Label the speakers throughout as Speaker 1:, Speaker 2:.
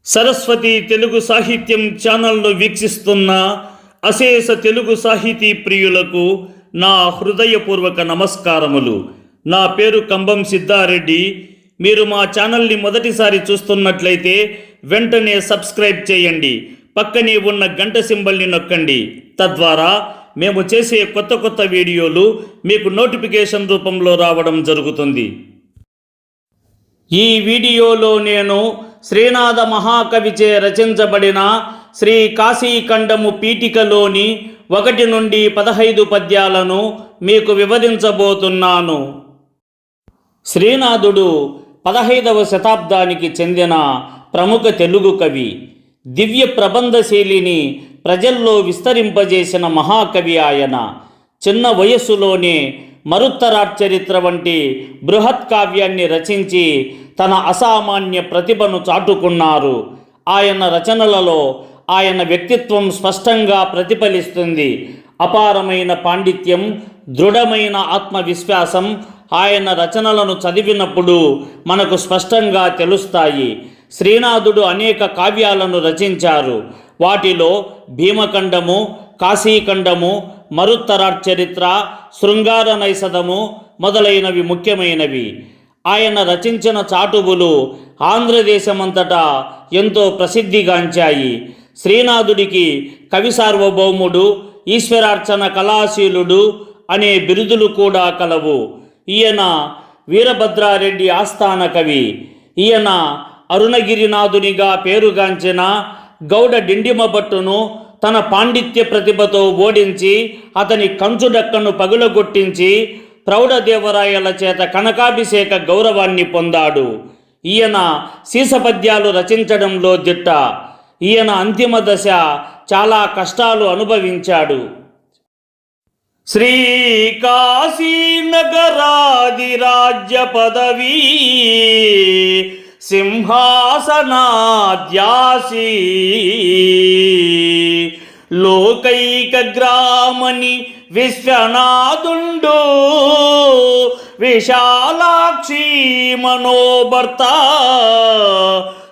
Speaker 1: సరస్వతి తెలుగు సాహిత్యం ఛానల్ను వీక్షిస్తున్న అశేష తెలుగు సాహితీ ప్రియులకు నా హృదయపూర్వక నమస్కారములు. నా పేరు కంబం సిద్ధారెడ్డి. మీరు మా ఛానల్ని మొదటిసారి చూస్తున్నట్లయితే వెంటనే సబ్స్క్రైబ్ చేయండి, పక్కనే ఉన్న గంట సింబల్ని నొక్కండి. తద్వారా మేము చేసే కొత్త వీడియోలు మీకు నోటిఫికేషన్ రూపంలో రావడం జరుగుతుంది. ఈ వీడియోలో నేను శ్రీనాథ మహాకవిచే రచించబడిన శ్రీ కాశీఖండము పీఠికలోని 1 నుండి 15 పద్యాలను మీకు వివరించబోతున్నాను. శ్రీనాథుడు 15వ శతాబ్దానికి చెందిన ప్రముఖ తెలుగు కవి. దివ్య ప్రబంధశైలిని ప్రజల్లో విస్తరింపజేసిన మహాకవి ఆయన. చిన్న వయస్సులోనే మరుత్తరాచరిత్ర వంటి బృహత్ కావ్యాన్ని రచించి తన అసామాన్య ప్రతిభను చాటుకున్నారు. ఆయన రచనలలో ఆయన వ్యక్తిత్వం స్పష్టంగా ప్రతిఫలిస్తుంది. అపారమైన పాండిత్యం, దృఢమైన ఆత్మవిశ్వాసం ఆయన రచనలను చదివినప్పుడు మనకు స్పష్టంగా తెలుస్తాయి. శ్రీనాథుడు అనేక కావ్యాలను రచించారు. వాటిలో భీమఖండము, కాశీఖండము, మరుత్తరాచరిత్ర, శృంగార నైషధము మొదలైనవి ముఖ్యమైనవి. ఆయన రచించిన చాటువులు ఆంధ్రదేశమంతటా ఎంతో ప్రసిద్ధిగాంచాయి. శ్రీనాథుడికి కవి సార్వభౌముడు, ఈశ్వరార్చన కళాశీలుడు అనే బిరుదులు కూడా కలవు. ఈయన వీరభద్రారెడ్డి ఆస్థాన కవి. ఈయన అరుణగిరినాథునిగా పేరుగాంచిన గౌడ డిండిమభట్టును తన పాండిత్య ప్రతిభతో ఓడించి అతని కంచుడక్కను పగులగొట్టించి ప్రౌఢదేవరాయల చేత కనకాభిషేక గౌరవాన్ని పొందాడు. ఈయన సీసపద్యాలు రచించడంలో దిట్ట. ఈయన అంతిమ దశ చాలా కష్టాలు అనుభవించాడు. శ్రీ కాశీనగరాదిరాజ్య పదవీ సింహాసనాద్యాసి లోకైక గ్రామని విశ్వనాథుండు విశాలాక్షి మనోభర్త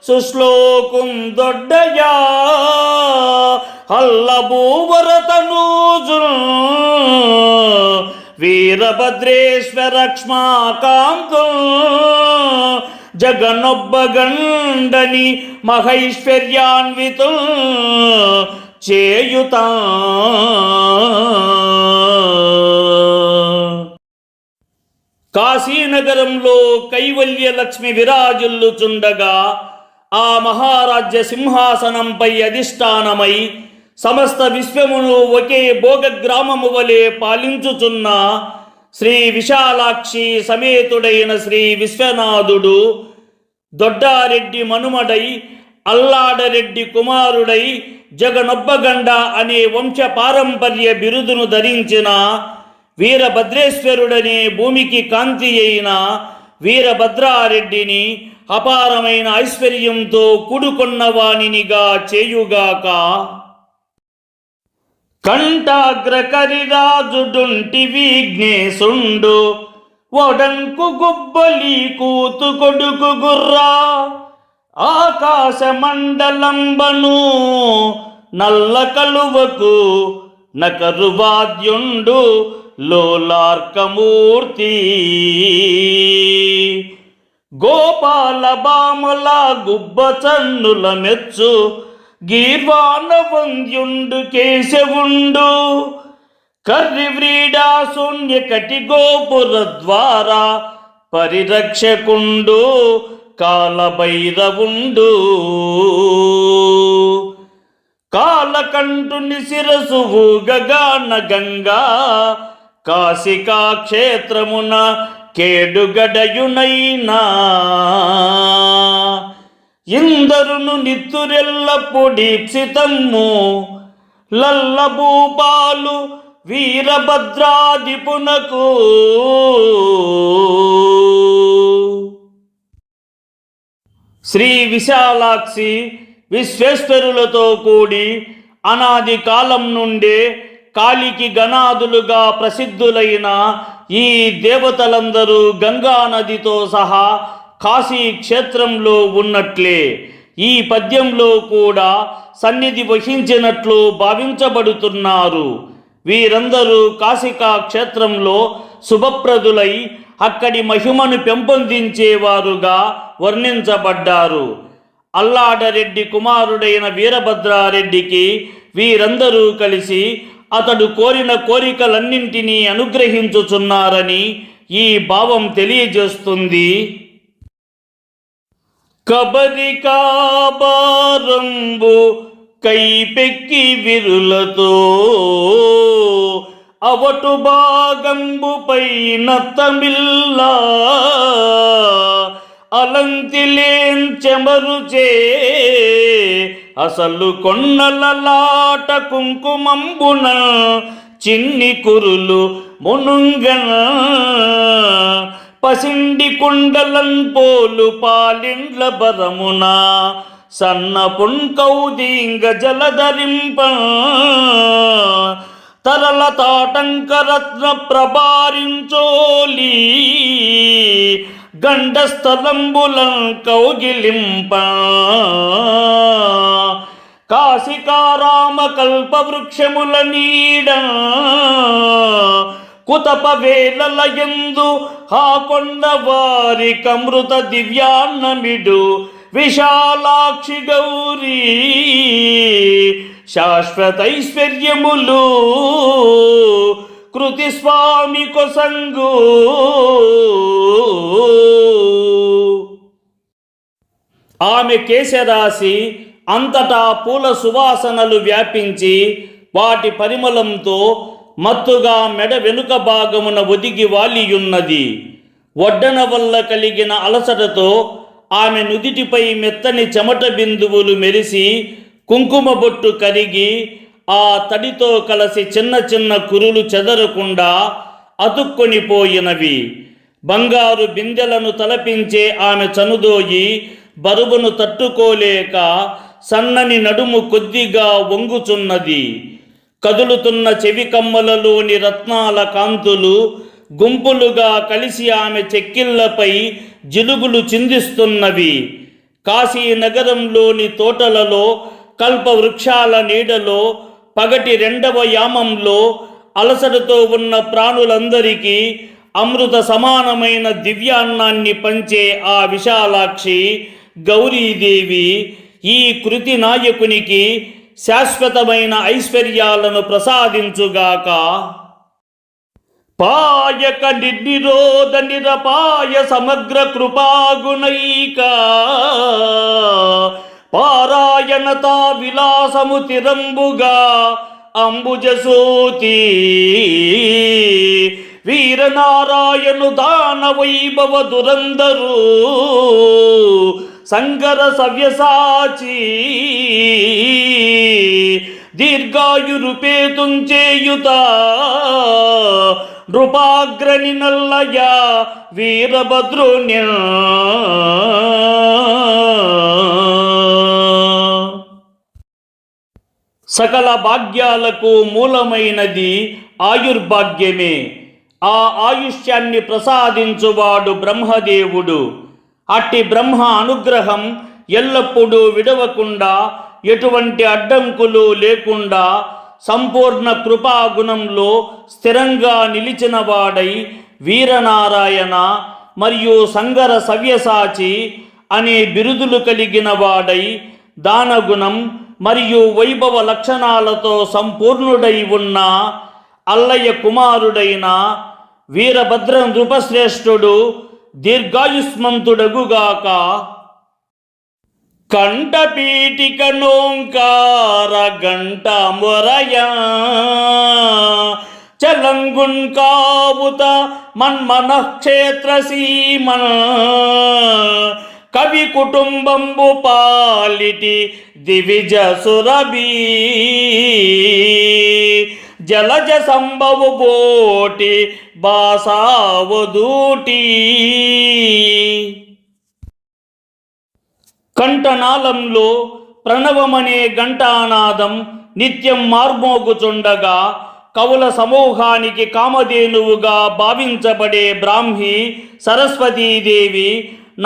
Speaker 1: సుశ్లోకం దొడ్డయా హల్లభూవరతనూజున్ వీరభద్రేశ్వర క్ష్మాకాంతం జగనొబ్బగండని మహైశ్వర్యాన్వితం చేయుతా. కాశీనగరంలో కైవల్య లక్ష్మి విరాజిల్లుచుండగా ఆ మహారాజ్య సింహాసనంపై అధిష్టానమై సమస్త విశ్వమును ఒకే భోగ గ్రామము వలె పాలించుచున్న శ్రీ విశాలాక్షి సమేతుడైన శ్రీ విశ్వనాథుడు దొడ్డారెడ్డి మనుమడై అల్లాడరెడ్డి కుమారుడై జగనొబ్బగండ అనే వంశ పారంపర్య బిరుదును ధరించిన వీరభద్రేశ్వరుడనే భూమికి కాంతి అయిన వీరభద్రారెడ్డిని అపారమైన ఐశ్వర్యంతో కూడుకున్నవానినిగా చేయుగాక. కంఠాగ్రకరిరాజుడుంటి విఘ్నేశుండు ఒడంకు గుబ్బలి కూతు కొడుకు గుర్రా ఆకాశ మండలంబను నల్ల కలువకు నకరువాద్యుండు లోలార్కమూర్తి గోపాల బామల గుబ్బ చన్నుల మెచ్చు గీర్వాణ వంద్యుండు కేశవుండు కర్రి వ్రీడా శూన్య కటి గోపుర ద్వారా పరిరక్షకుండు కాలభైరవుండు కాలకంఠుని శిరసు ఊగగాన గంగా కాశికా క్షేత్రమున కేడుగడయునైనా ఇందరును నిత్తురెల్లప్పుడీప్సితమ్ము లల్లభూపాలు వీరభద్రాదిపునకు శ్రీ విశాలాక్షి విశ్వేశ్వరులతో కూడి అనాది కాలం నుండే కాలికి గణాదులుగా ప్రసిద్ధులైన ఈ దేవతలందరూ గంగా నదితో సహా కాశీ క్షేత్రంలో ఉన్నట్లే ఈ పద్యంలో కూడా సన్నిధి వహించినట్లు భావించబడుతున్నారు. వీరందరూ కాశికా క్షేత్రంలో శుభప్రదులై అక్కడి మహిమను పెంపొందించేవారుగా వర్ణించబడ్డారు. అల్లాడరెడ్డి కుమారుడైన వీరభద్రారెడ్డికి వీరందరూ కలిసి అతడు కోరిన కోరికలన్నింటినీ అనుగ్రహించుచున్నారని ఈ భావం తెలియజేస్తుంది. కబరికాబారంబు కైపెక్కి విరులతో అవటు భాగంబుపై నత్తమిల్లా అలంతిలేం చెమరుచే అసలు కొన్నలలాట కుంకుమంబున చిన్ని కురులు మునుంగన పసిండి కుండలన్ పోలు పాలిండ్ల బరమున సన్న పుంకౌదీంగ జలధరింప తరల తాటంకరత్న ప్రభారించోలి గండస్థలంబులం కౌగిలింప కాశికారామ కల్పవృక్షముల నీడ కుతప వేలలయందు హాకొండ వారి కమృత దివ్యాన్నమిడు విశాలాక్షి గౌరీ శాశ్వతైశ్వర్యములు కృతి స్వామి కొసంగు. ఆమె కేశరాశి అంతటా పూల సువాసనలు వ్యాపించి వాటి పరిమళంతో మత్తుగా మెడ వెనుక భాగమున ఒదిగి వాలియున్నది. వడ్డన వల్ల కలిగిన అలసటతో ఆమె నుదిటిపై మెత్తని చెమట బిందువులు మెరిసి కుంకుమ బొట్టు కరిగి ఆ తడితో కలిసి చిన్న చిన్న కురులు చెదరకుండా అతుక్కొనిపోయినవి. బంగారు బిందెలను తలపించే ఆమె చనుదోయి బరువును తట్టుకోలేక సన్నని నడుము కొద్దిగా వంగుచున్నది. కదులుతున్న చెవి కమ్మలలోని రత్నాల కాంతులు గుంపులుగా కలిసి ఆమె చెక్కిళ్లపై జిలుగులు చిందిస్తున్నవి. కాశీనగరంలోని తోటలలో కల్పవృక్షాల నీడలో పగటి 2వ యామంలో అలసటతో ఉన్న ప్రాణులందరికీ అమృత సమానమైన దివ్యాన్నాన్ని పంచే ఆ విశాలాక్షి గౌరీదేవి ఈ కృతి నాయకునికి శాశ్వతమైన ఐశ్వర్యాలను ప్రసాదించుగాక. పాయక నిర్నిరోధ నిరపాయ సమగ్ర కృపాగుణైక పారాయణతా విలాసము తిరంబుగా అంబుజసూతి వీరనారాయణు దాన వైభవ దురందరు సంగర సవ్యసాచి దీర్ఘాయురుపేతుంచేయుత నృపాగ్రని నల్లయ వీరభద్రుణ్య. సకల భాగ్యాలకు మూలమైనది ఆయుర్భాగ్యమే. ఆ ఆయుష్యాన్ని ప్రసాదించువాడు బ్రహ్మదేవుడు. అట్టి బ్రహ్మ అనుగ్రహం ఎల్లప్పుడూ విడవకుండా ఎటువంటి అడ్డంకులు లేకుండా సంపూర్ణ కృపాగుణంలో స్థిరంగా నిలిచిన వాడై వీరనారాయణ మరియు సంగర సవ్యసాచి అనే బిరుదులు కలిగిన వాడై దానగుణం మరియు వైభవ లక్షణాలతో సంపూర్ణుడై ఉన్న అల్లయ్య కుమారుడైన వీరభద్ర నృపశ్రేష్ఠుడు దీర్ఘాయుష్మంతుడగుగాక. కంఠపీఠిక నోంకార గంట మొరయ చలంగున్ కావుత మన్మనక్షేత్ర సీమన కవి కుటుంబంబు పాలిటి దివిజ సురభి జలజ సంభవు బోటి బాసావదూటి. కంఠనాళంలో ప్రణవమనే ఘంటానాదం నిత్యం మార్మోగుచుండగా కవుల సమూహానికి కామధేనువుగా భావించబడే బ్రాహ్మి సరస్వతీదేవి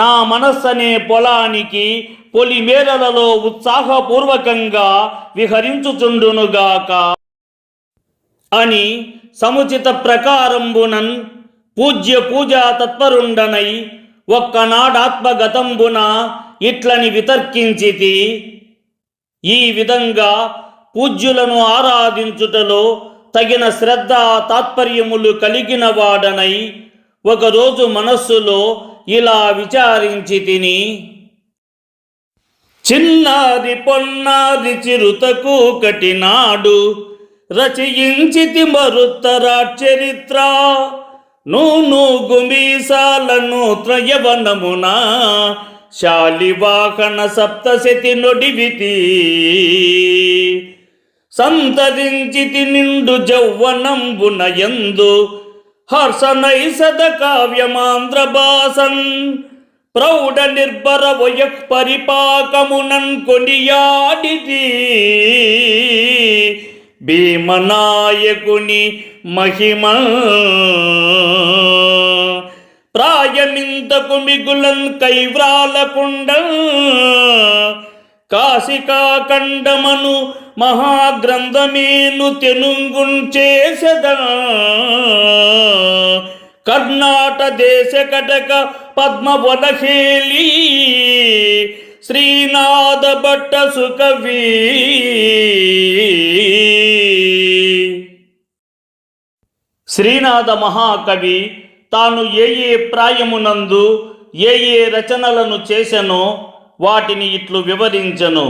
Speaker 1: నా మనస్సనే పొలానికి పొలిమేరలలో ఉత్సాహపూర్వకంగా విహరించుచుండునుగాక అని సముచిత ప్రకారంబునన్ పూజ్య పూజా తత్పరుండనై ఒక్కనాడాత్మగతంబున ఇట్లని వితర్కించితి. ఈ విధంగా పూజ్యులను ఆరాధించుటలో తగిన శ్రద్ధ తాత్పర్యములు కలిగిన వాడనై ఒకరోజు మనస్సులో ఇలా విచారించి తిని, చిన్నారి పొన్నారి చిరుతకు కటినాడు రచయించితి మరుత్తరాచరిత్ర నూనూగు మీసాలను త్రయవనమున శాలివాహన సప్తశతి నొడివితి సంతరించితి నిండు జౌవనంబున యందు హర్షనైసద కావ్యమాంధ్ర భాసన్ ప్రౌఢ నిర్భర వయః పరిపాకమునన్ కొనియాడితి భీమనాయకుని మహిమ ప్రాయమింతకు మిగులన్ కైవ్రాలకుండ కాశికాఖండమను మహాగ్రంథమేను తెనుంగుంచేసద కర్ణాట దేశ కటక పద్మవనహేళి శ్రీనాథ భట్ట సుకవి. శ్రీనాథ మహాకవి తాను ఏ ప్రాయమునందు ఏ రచనలను చేసెనో వాటిని ఇట్లు వివరించెను.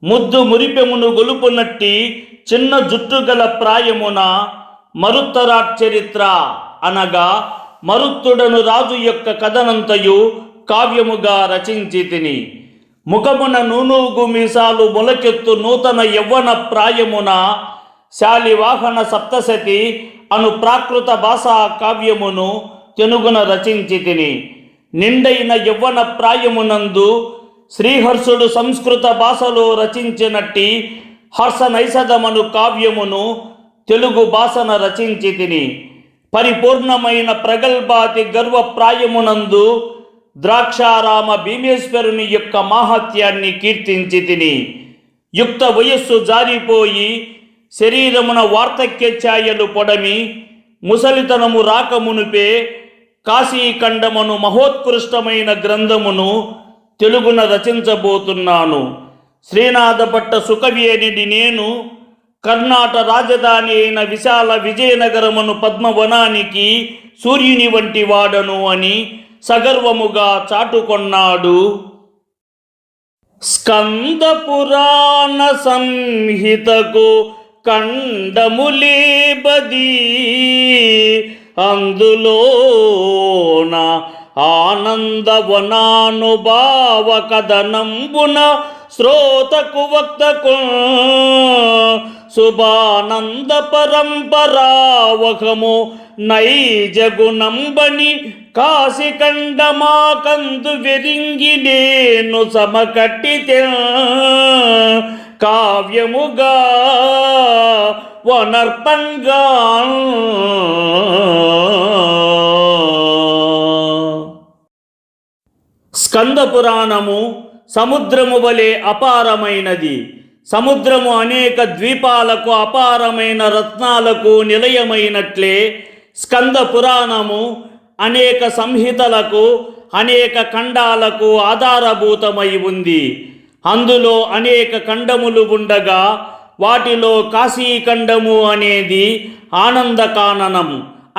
Speaker 1: ముద్దు మురిపెమును గొలుపునట్టి చిన్న జుట్టుగల ప్రాయమున మరుత్తరాచరిత్ర అనగా మరుత్తుడను రాజు యొక్క కథనంతయు కావ్యముగా రచించి తిని. ముఖమున నూనూగు మీసాలు మొలకెత్తు నూతన యవ్వన ప్రాయమున శాలివాహన సప్తశతి అను ప్రాకృత భాషా కావ్యమును తెనుగున రచించి తిని. నిండైన యవ్వన ప్రాయమునందు శ్రీహర్షుడు సంస్కృత భాషలో రచించినట్టి హర్షనైషధమను కావ్యమును తెలుగు భాషన రచించి తిని. పరిపూర్ణమైన ప్రగల్భాతి గర్వ ప్రాయమునందు ద్రాక్షారామ భీమేశ్వరుని యొక్క మాహాత్యాన్ని కీర్తించి తిని. యుక్త వయస్సు జారిపోయి శరీరమున వార్ధక్య ఛాయలు పొడమి ముసలితనము రాకమునుపే కాశీఖండమును మహోత్కృష్టమైన గ్రంథమును తెలుగున రచించబోతున్నాను. శ్రీనాథ భట్ట సుకవి అనిడి నేను కర్ణాట రాజధాని అయిన విశాల విజయనగరమును పద్మవనానికి సూర్యుని వంటి వాడను అని సగర్వముగా చాటుకొన్నాడు. స్కంద పురాణ సంహితకు కండములేబది అందులోన ఆనందవనానుభావ కథనంబున శ్రోతకు వక్తకు శుభానంద పరంపరావహము నైజగుణంబని కాశిఖండమాకందు వెరింగి నేను సమకట్టితే కావ్యముగా వనర్పంగా. స్కంద పురాణము సముద్రము వలె అపారమైనది. సముద్రము అనేక ద్వీపాలకు అపారమైన రత్నాలకు నిలయమైనట్లే స్కంద పురాణము అనేక సంహితలకు అనేక ఖండాలకు ఆధారభూతమై ఉంది. అందులో అనేక ఖండములు ఉండగా వాటిలో కాశీఖండము అనేది ఆనందకాననం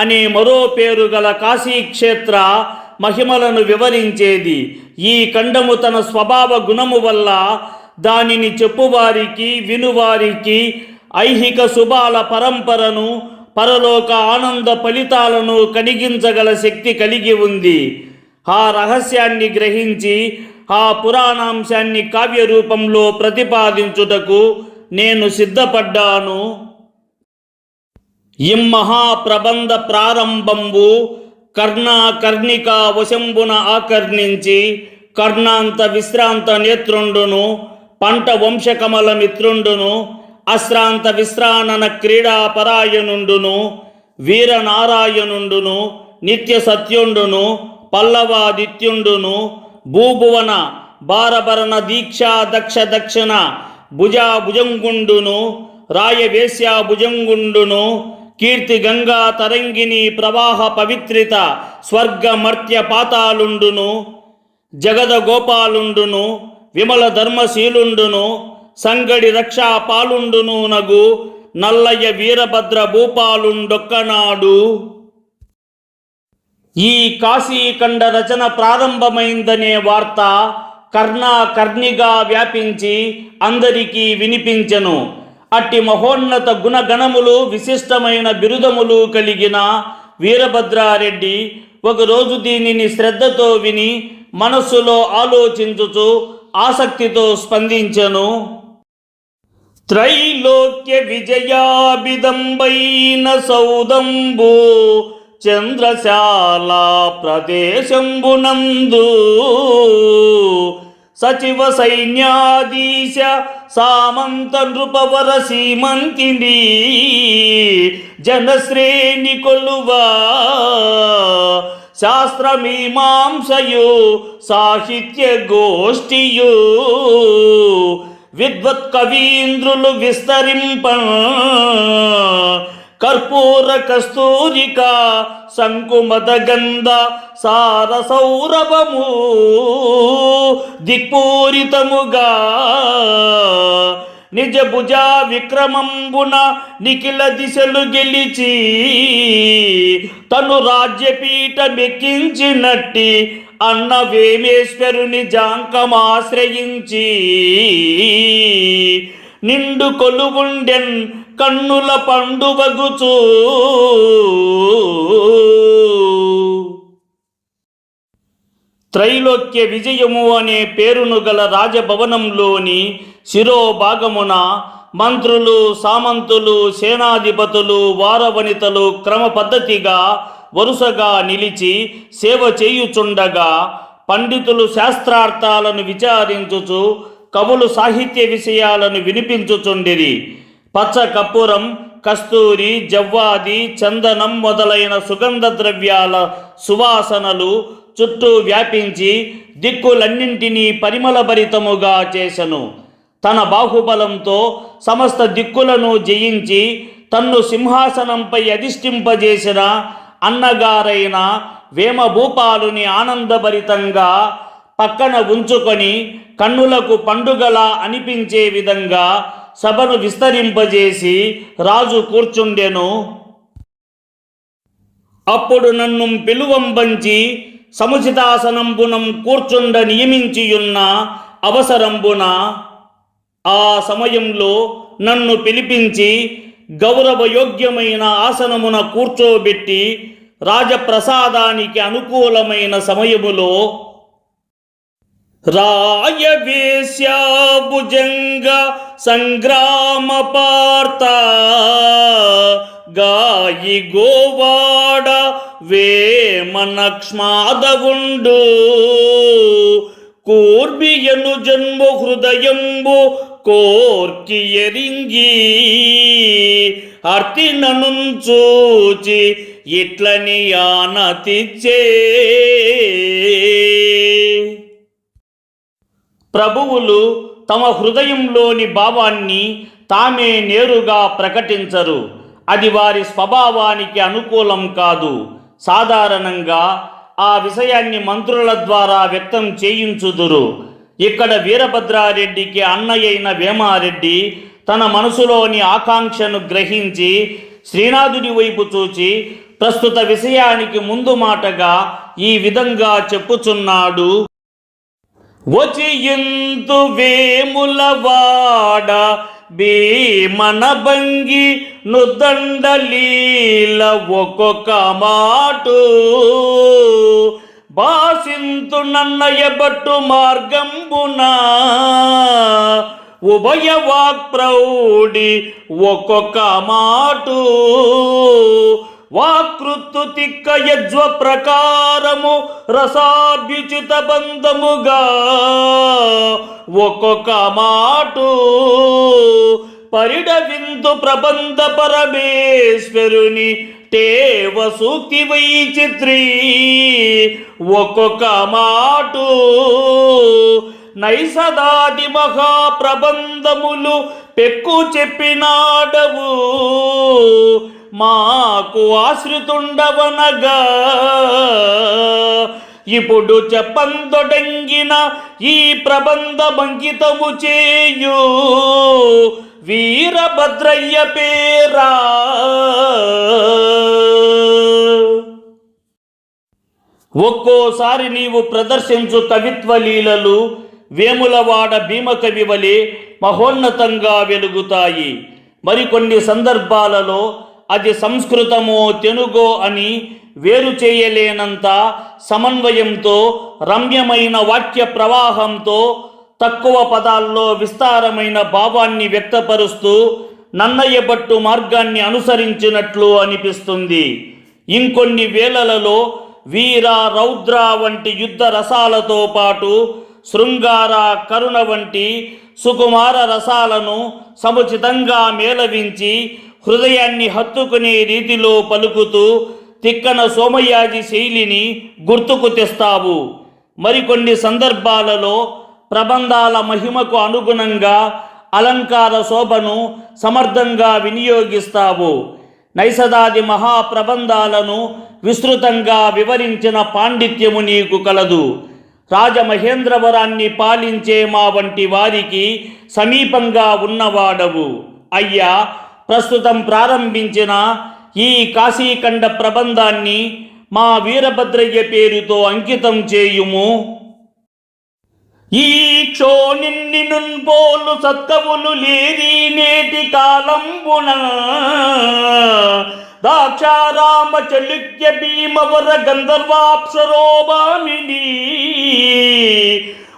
Speaker 1: అనే మరో పేరు గల కాశీక్షేత్ర మహిమలను వివరించేది. ఈ ఖండము తన స్వభావ గుణము వల్ల దానిని చెప్పువారికి వినువారికి ఐహిక శుభాల పరంపరను పరలోక ఆనంద ఫలితాలను కలిగించగల శక్తి కలిగి ఉంది. ఆ రహస్యాన్ని గ్రహించి ఆ పురాణాంశాన్ని కావ్య రూపంలో ప్రతిపాదించుటకు నేను సిద్ధపడ్డాను. ఇమ్మహాప్రబంధ ప్రారంభంబు కర్ణిక వశంబున ఆకర్ణించి కర్ణాంత విశ్రాంత నేత్రుండును పంట వంశకమల మిత్రుండును అశ్రాంత విశ్రానన క్రీడాపరాయణుండును వీరనారాయణుండును నిత్య సత్యుండును పల్లవాదిత్యుండును భూభువన బారభరణ దీక్షా దక్ష దక్షిణ భుజా భుజంగుండును రాయవేశ్య భుజంగుండును కీర్తి గంగా తరంగిణి ప్రవాహ పవిత్రిత స్వర్గ మర్త్య పాతాళుండును జగద గోపాలుండును విమల ధర్మశీలుండును సంగడి రక్షా పాలుండును నగు నల్లయ్య వీరభద్ర భూపాలుండొక్కనాడు. ఈ కాశీఖండ రచన ప్రారంభమైందనే వార్త కర్ణిగా వ్యాపించి అందరికీ వినిపించెను. అట్టి మహోన్నత గుణగణములు విశిష్టమైన బిరుదములు కలిగిన వీరభద్రారెడ్డి ఒకరోజు దీనిని శ్రద్ధతో విని మనస్సులో ఆలోచించుచు ఆసక్తితో స్పందించెను. త్రైలోక్య విజయాభిదంబైన సౌదంబు చంద్రశాల ప్రదేశంబునందు సచివ సైన్యాధీశ సామంత నృపవర సీమంతిని జనశ్రేణి కొలువా శాస్త్రమీమాంసయు సాహిత్య గోష్ఠియు విద్వత్ కవీంద్రులు విస్తరింప కర్పూర కస్తూరిక శంకుమద గంధ సార సౌరభము దిక్పూరితముగా నిజ భుజా విక్రమంబున నిఖిల దిశలు గెలిచి తను రాజ్యపీఠమెక్కించినట్టి అన్న వేమేశ్వరుని జాంకమాశ్రయించి నిండు కొలువుండెన్ కన్నుల పండువగుచూ త్రైలోక్య విజయము అనే పేరును గల రాజభవనంలోని శిరోభాగమున మంత్రులు సామంతులు సేనాధిపతులు వారవనితలు క్రమ పద్ధతిగా వరుసగా నిలిచి సేవ చేయుచుండగా పండితులు శాస్త్రార్థాలను విచారించుచు కవులు సాహిత్య విషయాలను వినిపించుచుండిరి. పచ్చ కర్పూరం కస్తూరి జవ్వాది చందనం మొదలైన సుగంధ ద్రవ్యాల సువాసనలు చుట్టూ వ్యాపించి దిక్కులన్నింటినీ పరిమళభరితముగా చేసెను. తన బాహుబలంతో సమస్త దిక్కులను జయించి తన్ను సింహాసనంపై అధిష్ఠింపజేసిన అన్నగారైన వేమభూపాలుని ఆనందభరితంగా పక్కన ఉంచుకొని కన్నులకు పండుగలా అనిపించే విధంగా సభను విస్తరింపజేసి రాజు కూర్చుండెను. అప్పుడు నన్ను పిలువంబంచి సముచితాసనంబునం కూర్చుండ నియమించియున్న అవసరంబున ఆ సమయంలో నన్ను పిలిపించి గౌరవయోగ్యమైన ఆసనమున కూర్చోబెట్టి రాజప్రసాదానికి అనుకూలమైన సమయములో రాయవేశ్యాభుజంగ సంగ్రామ పార్త గాయి గోవాడ వేమనక్ష్మాదవుండు కూర్బియను జన్మ హృదయంబు కోర్కి ఎరింగి అర్తినను చూచి ఇట్లని ఆనతిచ్చే. ప్రభువులు తమ హృదయంలోని భావాన్ని తామే నేరుగా ప్రకటించరు. అది వారి స్వభావానికి అనుకూలం కాదు. సాధారణంగా ఆ విషయాన్ని మంత్రుల ద్వారా వ్యక్తం చేయించుదురు. ఇక్కడ వీరభద్రారెడ్డికి అన్నయ్యైన వేమారెడ్డి తన మనసులోని ఆకాంక్షను గ్రహించి శ్రీనాథుడి వైపు చూచి ప్రస్తుత విషయానికి ముందు మాటగా ఈ విధంగా చెప్పుచున్నాడు. వచియంతు వేములవాడ భీమన భంగి నుదండలీల ఒక్కొక్క మాటు బాసింతు నన్నయ బట్టు మార్గంబున ఉభయ వాక్ప్రౌఢి ఒక్కొక్క మాటు వాకృత్తు తిక్క యజ్వ ప్రకారము రసాభ్యుచిత బంధముగా ఒక్కొక్క మాటు పరిడవిందు ప్రబంధ పరమేశ్వరుని టేవ సూక్తి వైచిత్రి ఒక్కొక్క మాటు నైసదాది మహాప్రబంధములు పెక్కు చెప్పినాడవు మాకు ఆశ్రితుండవనగా ఇప్పుడు చెప్పందొడంగిన ఈ ప్రబంధమంకితము చేయు వీరభద్రయ్య పేరా. ఒక్కోసారి నీవు ప్రదర్శించు కవిత్వ లీలలు వేములవాడ భీమకవి వలె మహోన్నతంగా వెలుగుతాయి. మరికొన్ని సందర్భాలలో అది సంస్కృతమో తెలుగో అని వేరు చేయలేనంత సమన్వయంతో, రమ్యమైన వాక్య ప్రవాహంతో, తక్కువ పదాల్లో విస్తారమైన భావాన్ని వ్యక్తపరుస్తూ నన్నయ్య భట్టు మార్గాన్ని అనుసరించినట్లు అనిపిస్తుంది. ఇంకొన్ని వేళలలో వీర రౌద్ర వంటి యుద్ధ రసాలతో పాటు శృంగార కరుణ వంటి సుకుమార రసాలను సముచితంగా మేళవించి హృదయాన్ని హత్తుకునే రీతిలో పలుకుతూ తిక్కన సోమయాజి శైలిని గుర్తుకు తెస్తావు. మరికొన్ని సందర్భాలలో ప్రబంధాల మహిమకు అనుగుణంగా అలంకార శోభను సమర్థంగా వినియోగిస్తావు. నైసదాది మహాప్రబంధాలను విస్తృతంగా వివరించిన పాండిత్యము నీకు కలదు. రాజమహేంద్రవరాన్ని పాలించే మా వంటి వారికి సమీపంగా ఉన్నవాడవు. అయ్యా, ప్రస్తుతం ప్రారంభించిన ఈ కాశీఖండ ప్రబంధాన్ని మా వీరభద్రయ్య పేరుతో అంకితం చేయుము. ఈ క్షోణిన్నినున్ పోలు సత్కవులు లేరి నేటి కాలంబున దాక్షారామ చలుక్య భీమవర గంధర్వాప్సరోభామిని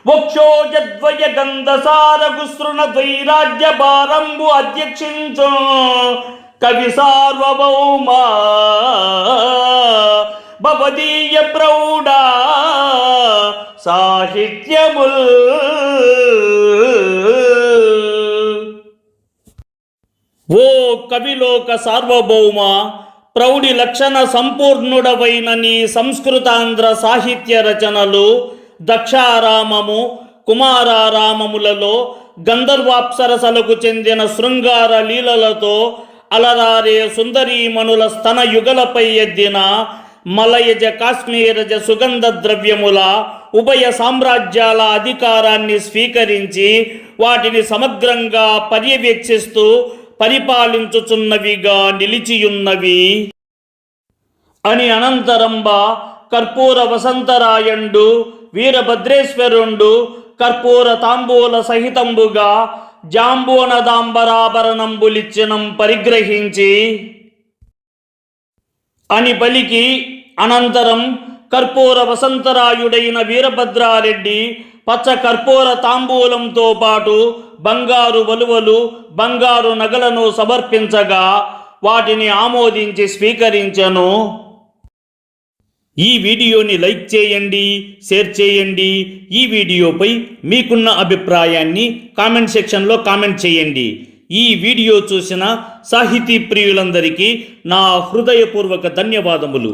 Speaker 1: వక్షోజద్వయ గంధసారగుసృణ ద్వైరాజ్య భారంబు అధ్యక్షించు కవి సార్వభౌమా భవదీయ ప్రౌఢ సాహిత్యముల్. ఓ కవిలోక సార్వభౌమ, ప్రౌఢి లక్షణ సంపూర్ణుడవైన నీ సంస్కృతాంధ్ర సాహిత్య రచనలు దక్షారామము, కుమారారామములలో గంధర్వాప్సరసలకు చెందిన శృంగార లీలలతో అలరారే సుందరీమణుల స్తన యుగలపై ఎద్దిన మలయజ కాశ్మీరజ సుగంధ ద్రవ్యముల ఉభయ సామ్రాజ్యాల అధికారాన్ని స్వీకరించి వాటిని సమగ్రంగా పర్యవేక్షిస్తూ పరిపాలించుచున్నవిగా నిలిచియున్నవి అని అనంతరంబ కర్పూర వసంతరాయండు వీరభద్రేశ్వరుండు కర్పూర తాంబూల సహితంబుగా జాంబూనదాంబరాభరణంబులిచ్చినం పరిగ్రహించి అని పలికి, అనంతరం కర్పూర వసంతరాయుడైన వీరభద్రారెడ్డి పచ్చ కర్పూర తాంబూలంతో పాటు బంగారు వలువలు, బంగారు నగలను సమర్పించగా వాటిని ఆమోదించి స్వీకరించెను. ఈ వీడియోని లైక్ చేయండి, షేర్ చేయండి. ఈ వీడియోపై మీకున్న అభిప్రాయాన్ని కామెంట్ సెక్షన్లో కామెంట్ చేయండి. ఈ వీడియో చూసిన సాహితీ ప్రియులందరికీ నా హృదయపూర్వక ధన్యవాదములు.